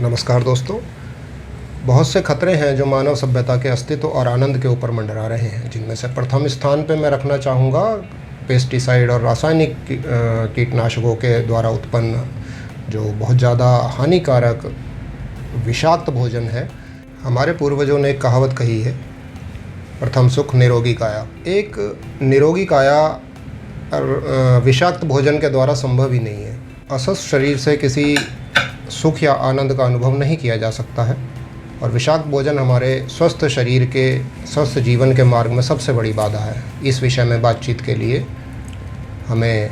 नमस्कार दोस्तों। बहुत से खतरे हैं जो मानव सभ्यता के अस्तित्व और आनंद के ऊपर मंडरा रहे हैं, जिनमें से प्रथम स्थान पे मैं रखना चाहूँगा पेस्टिसाइड और रासायनिक कीटनाशकों के द्वारा उत्पन्न जो बहुत ज़्यादा हानिकारक विषाक्त भोजन है। हमारे पूर्वजों ने एक कहावत कही है, प्रथम सुख निरोगी काया। एक निरोगी काया विषाक्त भोजन के द्वारा संभव ही नहीं है। अस्वस्थ शरीर से किसी सुख या आनंद का अनुभव नहीं किया जा सकता है और विषाक्त भोजन हमारे स्वस्थ शरीर के स्वस्थ जीवन के मार्ग में सबसे बड़ी बाधा है। इस विषय में बातचीत के लिए हमें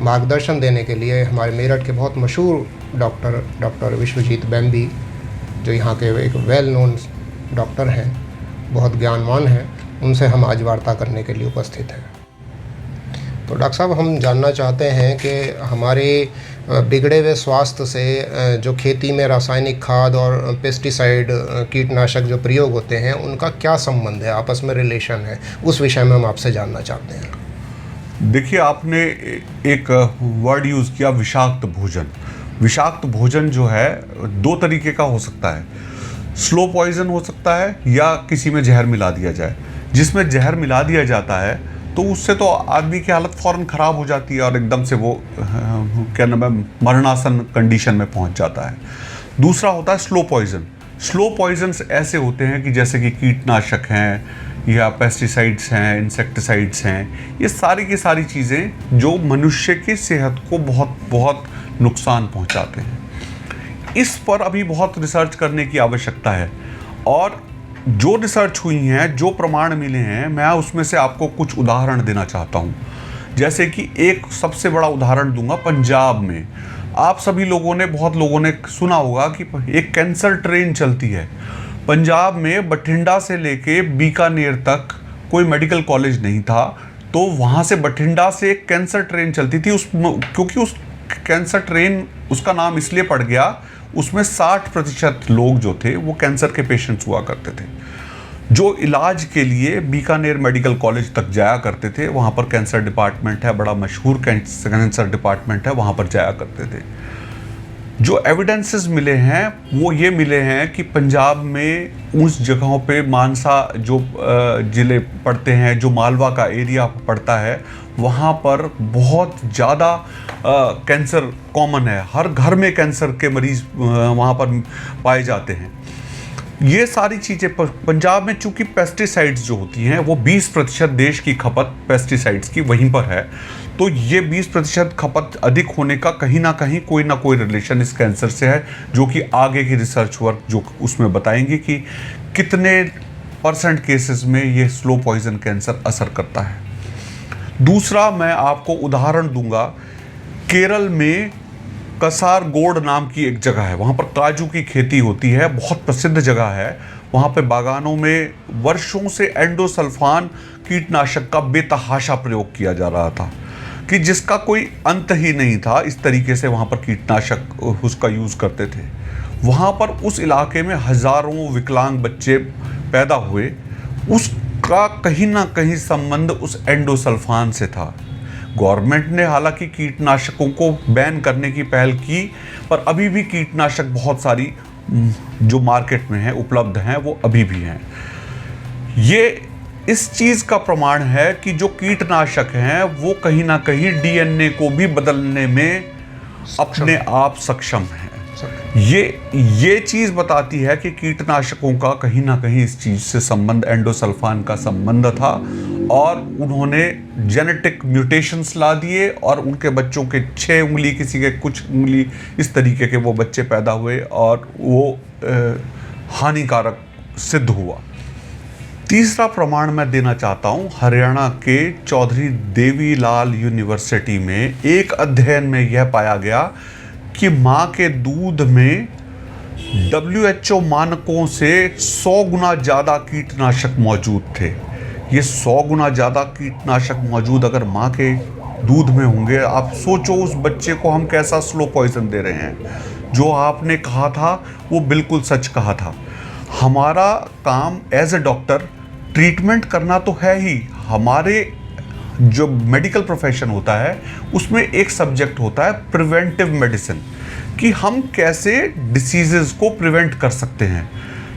मार्गदर्शन देने के लिए हमारे मेरठ के बहुत मशहूर डॉक्टर विश्वजीत बैम्बी, जो यहाँ के एक वेल नोन डॉक्टर हैं, बहुत ज्ञानवान हैं, उनसे हम आज वार्ता करने के लिए उपस्थित हैं। तो डॉक्टर साहब, हम जानना चाहते हैं कि हमारे बिगड़े हुए स्वास्थ्य से जो खेती में रासायनिक खाद और पेस्टिसाइड कीटनाशक जो प्रयोग होते हैं, उनका क्या संबंध है, आपस में रिलेशन है, उस विषय में हम आपसे जानना चाहते हैं। देखिए, आपने एक वर्ड यूज़ किया, विषाक्त भोजन। विषाक्त भोजन जो है दो तरीके का हो सकता है। स्लो पॉइजन हो सकता है या किसी में जहर मिला दिया जाए। जिसमें जहर मिला दिया जाता है तो उससे तो आदमी की हालत फ़ौरन ख़राब हो जाती है और एकदम से वो क्या नाम है, मरणासन कंडीशन में पहुंच जाता है। दूसरा होता है स्लो पॉइजन। स्लो पॉइजन्स ऐसे होते हैं कि जैसे कि कीटनाशक हैं या पेस्टिसाइड्स हैं, इंसेक्टिसाइड्स हैं, ये सारी की सारी चीज़ें जो मनुष्य की सेहत को बहुत बहुत नुकसान पहुंचाते हैं। इस पर अभी बहुत रिसर्च करने की आवश्यकता है और जो रिसर्च हुई हैं, जो प्रमाण मिले हैं, मैं उसमें से आपको कुछ उदाहरण देना चाहता हूं। जैसे कि एक सबसे बड़ा उदाहरण दूंगा। पंजाब में आप सभी लोगों ने, बहुत लोगों ने सुना होगा कि एक कैंसर ट्रेन चलती है। पंजाब में बठिंडा से लेके बीकानेर तक कोई मेडिकल कॉलेज नहीं था, तो वहाँ से बठिंडा से एक कैंसर ट्रेन चलती थी। क्योंकि उस कैंसर ट्रेन, उसका नाम इसलिए पड़ गया, उसमें 60% लोग जो थे वो कैंसर के पेशेंट्स हुआ करते थे, जो इलाज के लिए बीकानेर मेडिकल कॉलेज तक जाया करते थे। वहाँ पर कैंसर डिपार्टमेंट है, बड़ा मशहूर कैंसर डिपार्टमेंट है, वहाँ पर जाया करते थे। जो एविडेंसेस मिले हैं वो ये मिले हैं कि पंजाब में उस जगहों पे, मानसा जो ज़िले पड़ते हैं, जो मालवा का एरिया पड़ता है, वहाँ पर बहुत ज़्यादा कैंसर कॉमन है। हर घर में कैंसर के मरीज़ वहाँ पर पाए जाते हैं। ये सारी चीज़ें पंजाब में, चूँकि पेस्टिसाइड्स जो होती हैं वो 20% देश की खपत पेस्टिसाइड्स की वहीं पर है, तो ये 20% खपत अधिक होने का कहीं ना कहीं कोई ना कोई रिलेशन इस कैंसर से है, जो कि आगे की रिसर्च वर्क जो उसमें बताएंगे कि कितने % केसेस में ये स्लो पॉइजन कैंसर असर करता है। दूसरा मैं आपको उदाहरण दूंगा, केरल में कसारगोड नाम की एक जगह है, वहाँ पर काजू की खेती होती है, बहुत प्रसिद्ध जगह है। वहाँ पे बागानों में वर्षों से एंडोसल्फान कीटनाशक का बेतहाशा प्रयोग किया जा रहा था कि जिसका कोई अंत ही नहीं था। इस तरीके से वहाँ पर कीटनाशक उसका यूज़ करते थे। वहाँ पर उस इलाके में हज़ारों विकलांग बच्चे पैदा हुए। उसका कहीं ना कहीं संबंध उस एंडोसल्फान से था। गवर्नमेंट ने हालांकि कीटनाशकों को बैन करने की पहल की, पर अभी भी कीटनाशक बहुत सारी जो मार्केट में है उपलब्ध हैं, वो अभी भी हैं। ये इस चीज़ का प्रमाण है कि जो कीटनाशक हैं वो कहीं ना कहीं डीएनए को भी बदलने में अपने आप सक्षम हैं। ये चीज़ बताती है कि कीटनाशकों का कहीं ना कहीं इस चीज़ से संबंध, एंडोसल्फान का संबंध था, और उन्होंने जेनेटिक म्यूटेशंस ला दिए और उनके बच्चों के 6 उंगली, किसी के कुछ उंगली, इस तरीके के वो बच्चे पैदा हुए और वो हानिकारक सिद्ध हुआ। तीसरा प्रमाण मैं देना चाहता हूँ। हरियाणा के चौधरी देवीलाल यूनिवर्सिटी में एक अध्ययन में यह पाया गया कि माँ के दूध में WHO मानकों से 100 गुना ज़्यादा कीटनाशक मौजूद थे। ये 100 गुना ज़्यादा कीटनाशक मौजूद अगर माँ के दूध में होंगे, आप सोचो उस बच्चे को हम कैसा स्लो पॉइजन दे रहे हैं। जो आपने कहा था वो बिल्कुल सच कहा था। हमारा काम एज ए डॉक्टर ट्रीटमेंट करना तो है ही। हमारे जो मेडिकल प्रोफेशन होता है उसमें एक सब्जेक्ट होता है प्रिवेंटिव मेडिसिन, कि हम कैसे डिसीजेस को प्रिवेंट कर सकते हैं।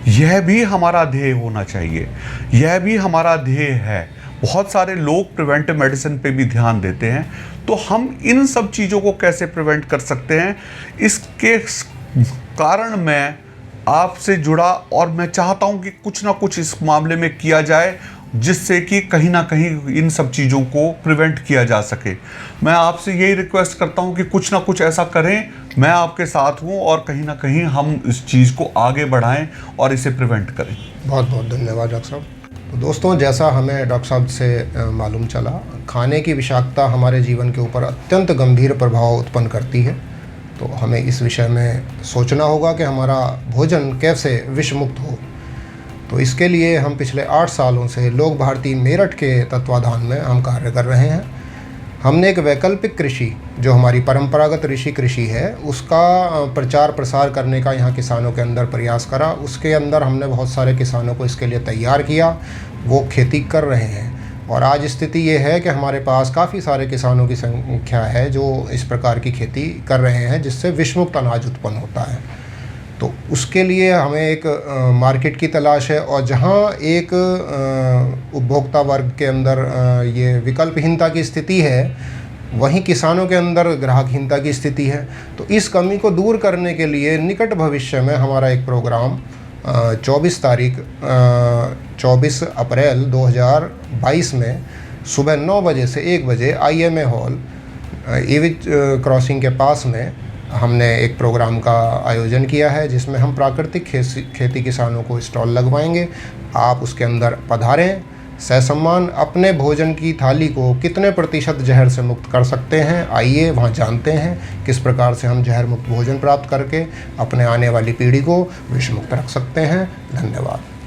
यह भी हमारा ध्येय होना चाहिए, यह भी हमारा ध्येय है। बहुत सारे लोग प्रिवेंटिव मेडिसिन पे भी ध्यान देते हैं, तो हम इन सब चीज़ों को कैसे प्रिवेंट कर सकते हैं, इसके कारण मैं आपसे जुड़ा और मैं चाहता हूं कि कुछ ना कुछ इस मामले में किया जाए, जिससे कि कहीं ना कहीं इन सब चीज़ों को प्रिवेंट किया जा सके। मैं आपसे यही रिक्वेस्ट करता हूं कि कुछ ना कुछ ऐसा करें, मैं आपके साथ हूं और कहीं ना कहीं हम इस चीज़ को आगे बढ़ाएं और इसे प्रिवेंट करें। बहुत बहुत धन्यवाद डॉक्टर साहब। तो दोस्तों, जैसा हमें डॉक्टर साहब से मालूम चला, खाने की विषाक्तता हमारे जीवन के ऊपर अत्यंत गंभीर प्रभाव उत्पन्न करती है। तो हमें इस विषय में सोचना होगा कि हमारा भोजन कैसे विष मुक्त हो। तो इसके लिए हम पिछले 8 सालों से लोक भारती मेरठ के तत्वाधान में हम कार्य कर रहे हैं। हमने एक वैकल्पिक कृषि, जो हमारी परंपरागत ऋषि कृषि है, उसका प्रचार प्रसार करने का यहाँ किसानों के अंदर प्रयास करा। उसके अंदर हमने बहुत सारे किसानों को इसके लिए तैयार किया, वो खेती कर रहे हैं। और आज स्थिति ये है कि हमारे पास काफ़ी सारे किसानों की संख्या है जो इस प्रकार की खेती कर रहे हैं, जिससे विषमुक्त अनाज उत्पन्न होता है। तो उसके लिए हमें एक मार्केट की तलाश है, और जहाँ एक उपभोक्ता वर्ग के अंदर ये विकल्पहीनता की स्थिति है, वहीं किसानों के अंदर ग्राहकहीनता की स्थिति है। तो इस कमी को दूर करने के लिए निकट भविष्य में हमारा एक प्रोग्राम 24 अप्रैल 2022 में सुबह 9 बजे से 1 बजे IMA हॉल एविज क्रॉसिंग के पास में हमने एक प्रोग्राम का आयोजन किया है, जिसमें हम प्राकृतिक खेती किसानों को स्टॉल लगवाएंगे। आप उसके अंदर पधारें, ससम्मान अपने भोजन की थाली को कितने प्रतिशत जहर से मुक्त कर सकते हैं, आइए वहाँ जानते हैं किस प्रकार से हम जहर मुक्त भोजन प्राप्त करके अपने आने वाली पीढ़ी को विष मुक्त रख सकते हैं। धन्यवाद।